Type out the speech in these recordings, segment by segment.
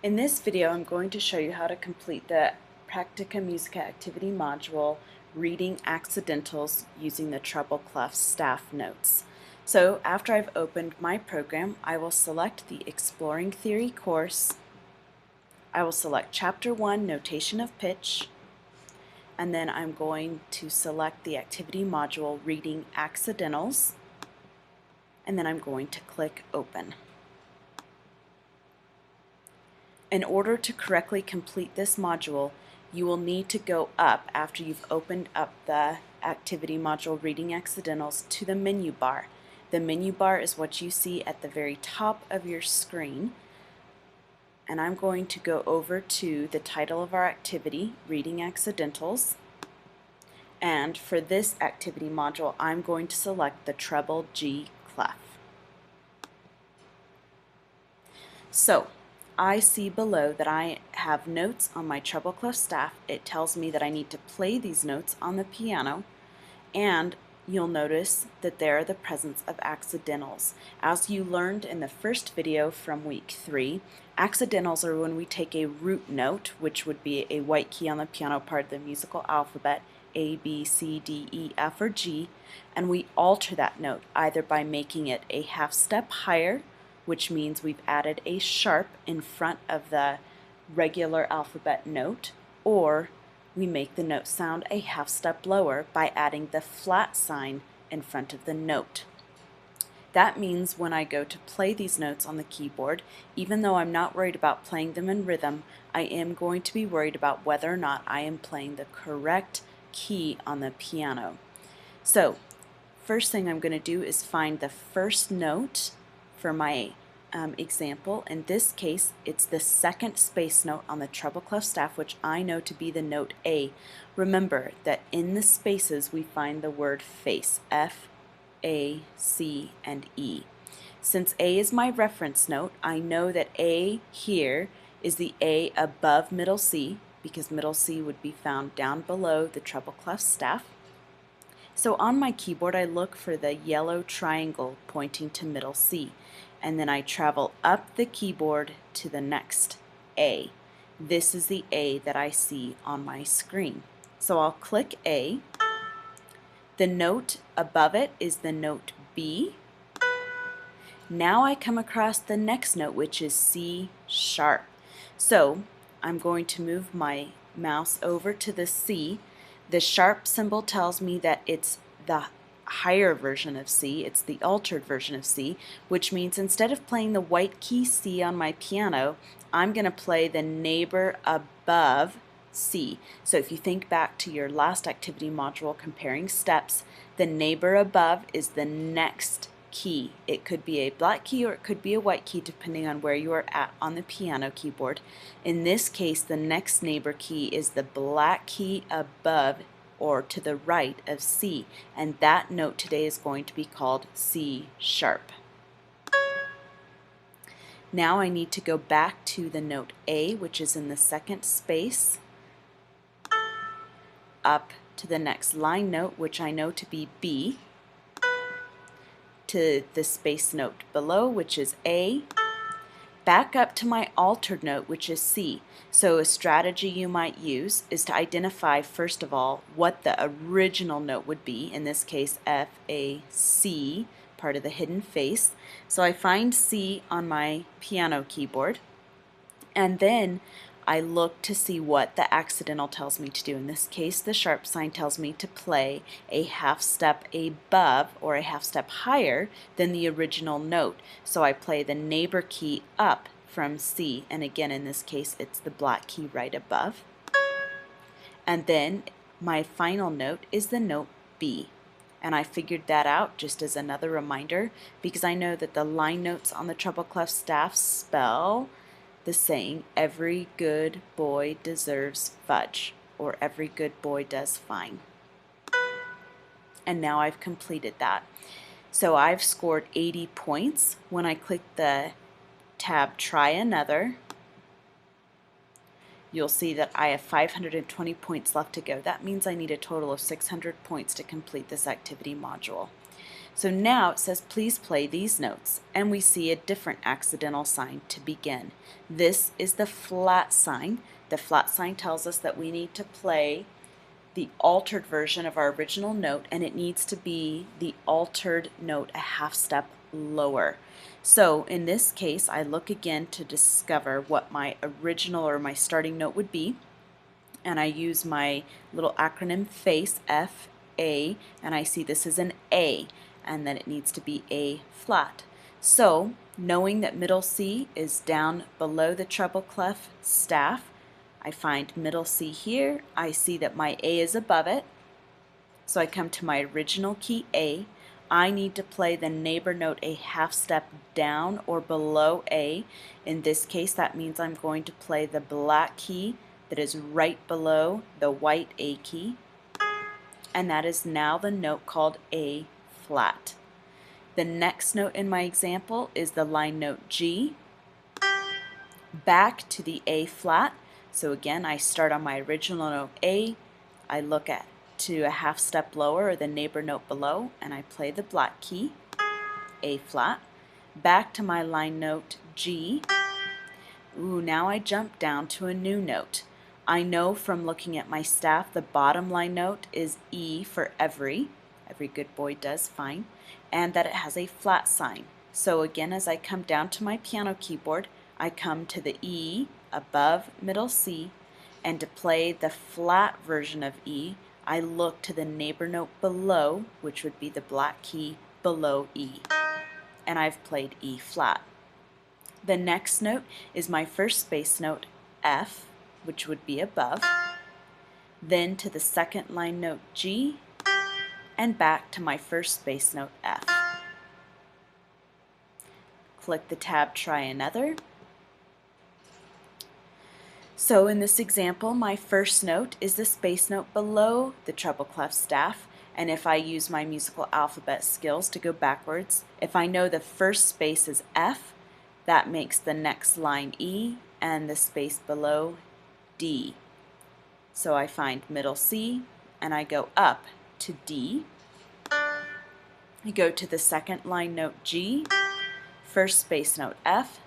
In this video, I'm going to show you how to complete the Practica Musica activity module, Reading Accidentals, using the treble clef staff notes. So after I've opened my program, I will select the Exploring Theory course. I will select Chapter 1, Notation of Pitch, and then I'm going to select the activity module, Reading Accidentals, and then I'm going to click Open. In order to correctly complete this module, you will need to go up after you've opened up the activity module Reading Accidentals to the menu bar. The menu bar is what you see at the very top of your screen. And I'm going to go over to the title of our activity, Reading Accidentals. And for this activity module, I'm going to select the treble G clef. So, I see below that I have notes on my treble clef staff. It tells me that I need to play these notes on the piano, and you'll notice that there are the presence of accidentals. As you learned in the first video from week 3, accidentals are when we take a root note, which would be a white key on the piano part of the musical alphabet, A, B, C, D, E, F, or G, and we alter that note either by making it a half step higher, which means we've added a sharp in front of the regular alphabet note, or we make the note sound a half step lower by adding the flat sign in front of the note. That means when I go to play these notes on the keyboard, even though I'm not worried about playing them in rhythm, I am going to be worried about whether or not I am playing the correct key on the piano. So, first thing I'm going to do is find the first note for my example. In this case, it's the second space note on the treble clef staff, which I know to be the note A. Remember that in the spaces we find the word face, F, A, C, and E. Since A is my reference note, I know that A here is the A above middle C, because middle C would be found down below the treble clef staff. So on my keyboard, I look for the yellow triangle pointing to middle C, and then I travel up the keyboard to the next A. This is the A that I see on my screen. So I'll click A. The note above it is the note B. Now I come across the next note, which is C sharp. So I'm going to move my mouse over to the C. The sharp symbol tells me that it's the higher version of C, it's the altered version of C, which means instead of playing the white key C on my piano, I'm going to play the neighbor above C. So if you think back to your last activity module comparing steps, the neighbor above is the next key. It could be a black key or it could be a white key depending on where you are at on the piano keyboard. In this case, the next neighbor key is the black key above or to the right of C, and that note today is going to be called C sharp. Now I need to go back to the note A, which is in the second space, up to the next line note, which I know to be B, to the space note below, which is A, back up to my altered note, which is C. So a strategy you might use is to identify, first of all, what the original note would be, in this case F, A, C, part of the hidden face. So I find C on my piano keyboard, and then I look to see what the accidental tells me to do. In this case, the sharp sign tells me to play a half step above or a half step higher than the original note. So I play the neighbor key up from C, and again in this case it's the black key right above. And then my final note is the note B. And I figured that out just as another reminder because I know that the line notes on the treble clef staff spell the saying, every good boy deserves fudge, or every good boy does fine. And now I've completed that. So I've scored 80 points. When I click the tab Try Another, you'll see that I have 520 points left to go. That means I need a total of 600 points to complete this activity module. So now it says please play these notes, and we see a different accidental sign to begin. This is the flat sign. The flat sign tells us that we need to play the altered version of our original note, and it needs to be the altered note a half step lower. So in this case, I look again to discover what my original or my starting note would be, and I use my little acronym FACE, F-A, and I see this is an A, and then it needs to be A flat. So knowing that middle C is down below the treble clef staff, I find middle C here. I see that my A is above it, so I come to my original key A. I need to play the neighbor note a half step down or below A. In this case, that means I'm going to play the black key that is right below the white A key, and that is now the note called A flat. The next note in my example is the line note G, back to the A flat. So again, I start on my original note A, I look at to a half step lower or the neighbor note below, and I play the black key, A flat, back to my line note G. Ooh, now I jump down to a new note. I know from looking at my staff the bottom line note is E for every good boy does fine, and that it has a flat sign. So again, as I come down to my piano keyboard, I come to the E above middle C, and to play the flat version of E, I look to the neighbor note below, which would be the black key below E, and I've played E flat. The next note is my first space note F, which would be above, then to the second line note G, and back to my first space note F. Click the tab Try Another. So in this example, my first note is the space note below the treble clef staff, and if I use my musical alphabet skills to go backwards, if I know the first space is F, that makes the next line E and the space below D. So I find middle C and I go up to D. I go to the second line note G, first space note F,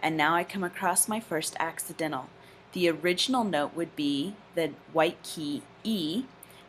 and now I come across my first accidental. The original note would be the white key E.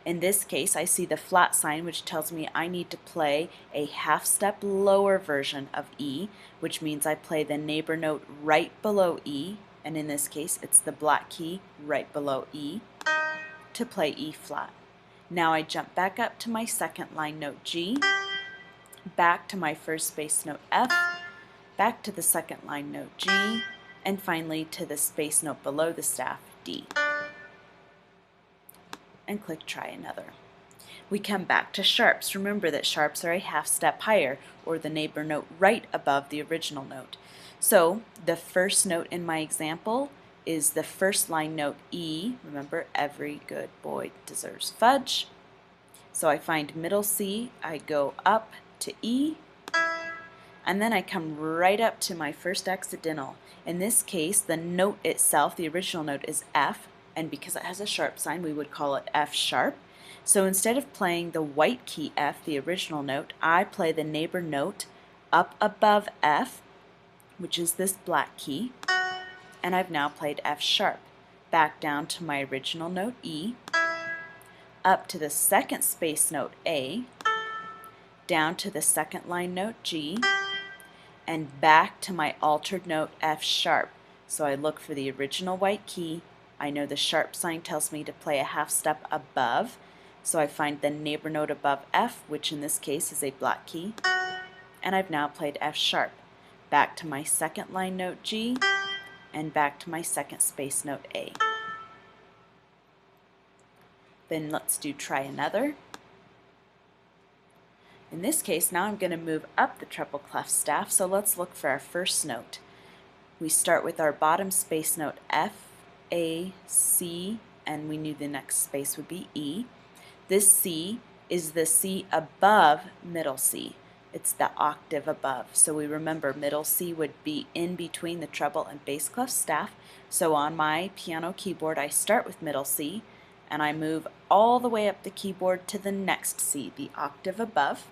In this case, I see the flat sign, which tells me I need to play a half step lower version of E, which means I play the neighbor note right below E, and in this case it's the black key right below E, to play E flat. Now I jump back up to my second line note G, back to my first space note F, back to the second line note G, and finally to the space note below the staff, D. And click Try Another. We come back to sharps. Remember that sharps are a half step higher, or the neighbor note right above the original note. So the first note in my example is the first line note E. Remember, every good boy deserves fudge. So I find middle C, I go up to E, and then I come right up to my first accidental. In this case, the note itself, the original note, is F, and because it has a sharp sign, we would call it F sharp. So instead of playing the white key F, the original note, I play the neighbor note up above F, which is this black key, and I've now played F sharp. Back down to my original note E, up to the second space note A, down to the second line note G, and back to my altered note F sharp. So I look for the original white key. I know the sharp sign tells me to play a half step above, so I find the neighbor note above F, which in this case is a black key, and I've now played F sharp. Back to my second line note G, and back to my second space note A. Then let's do Try Another. In this case, now I'm going to move up the treble clef staff, so let's look for our first note. We start with our bottom space note F, A, C, and we knew the next space would be E. This C is the C above middle C. It's the octave above. So we remember middle C would be in between the treble and bass clef staff. So on my piano keyboard, I start with middle C, and I move all the way up the keyboard to the next C, the octave above.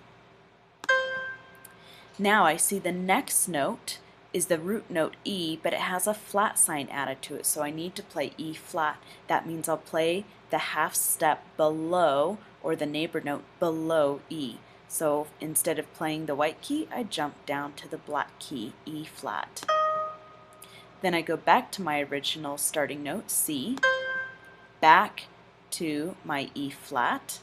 Now I see the next note is the root note E, but it has a flat sign added to it, so I need to play E flat. That means I'll play the half step below, or the neighbor note below E. So instead of playing the white key, I jump down to the black key, E flat. Then I go back to my original starting note, C, back to my E flat.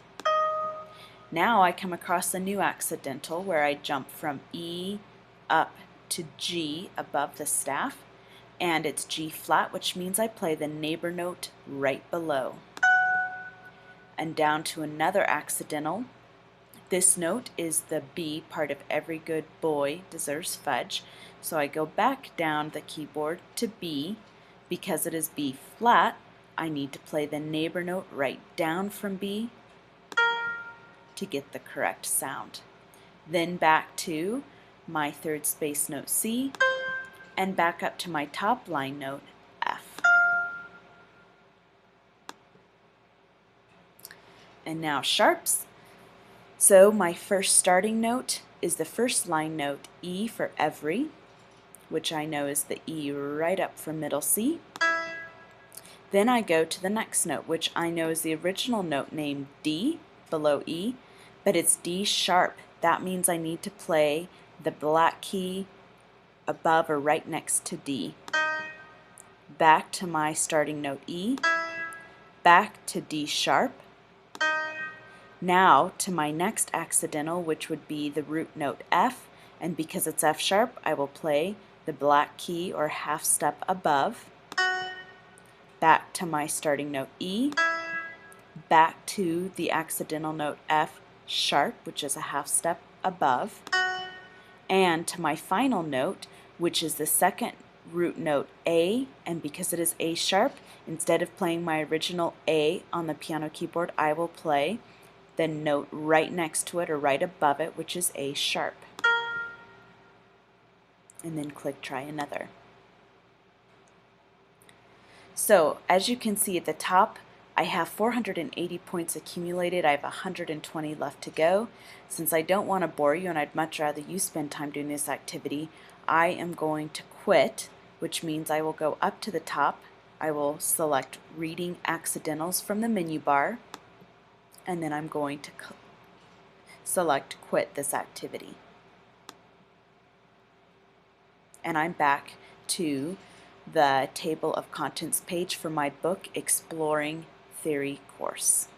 Now I come across a new accidental where I jump from E up to G above the staff, and it's G flat, which means I play the neighbor note right below. And down to another accidental. This note is the B part of Every Good Boy Deserves Fudge, so I go back down the keyboard to B. Because it is B flat, I need to play the neighbor note right down from B to get the correct sound. Then back to my third space note C, and back up to my top line note F. And now sharps. So my first starting note is the first line note E for every, which I know is the E right up from middle C. Then I go to the next note, which I know is the original note named D below E, but it's D sharp. That means I need to play the black key above or right next to D. Back to my starting note E, back to D sharp. Now to my next accidental, which would be the root note F, and because it's F sharp, I will play the black key or half step above. Back to my starting note E, back to the accidental note F sharp, which is a half step above, and to my final note, which is the second root note A, and because it is A sharp, instead of playing my original A on the piano keyboard, I will play the note right next to it or right above it, which is A sharp. And then click try another. So as you can see at the top, I have 480 points accumulated. I have 120 left to go. Since I don't want to bore you and I'd much rather you spend time doing this activity, I am going to quit, which means I will go up to the top. I will select Reading Accidentals from the menu bar, and then I'm going to select Quit this activity. And I'm back to the table of contents page for my book Exploring Theory course.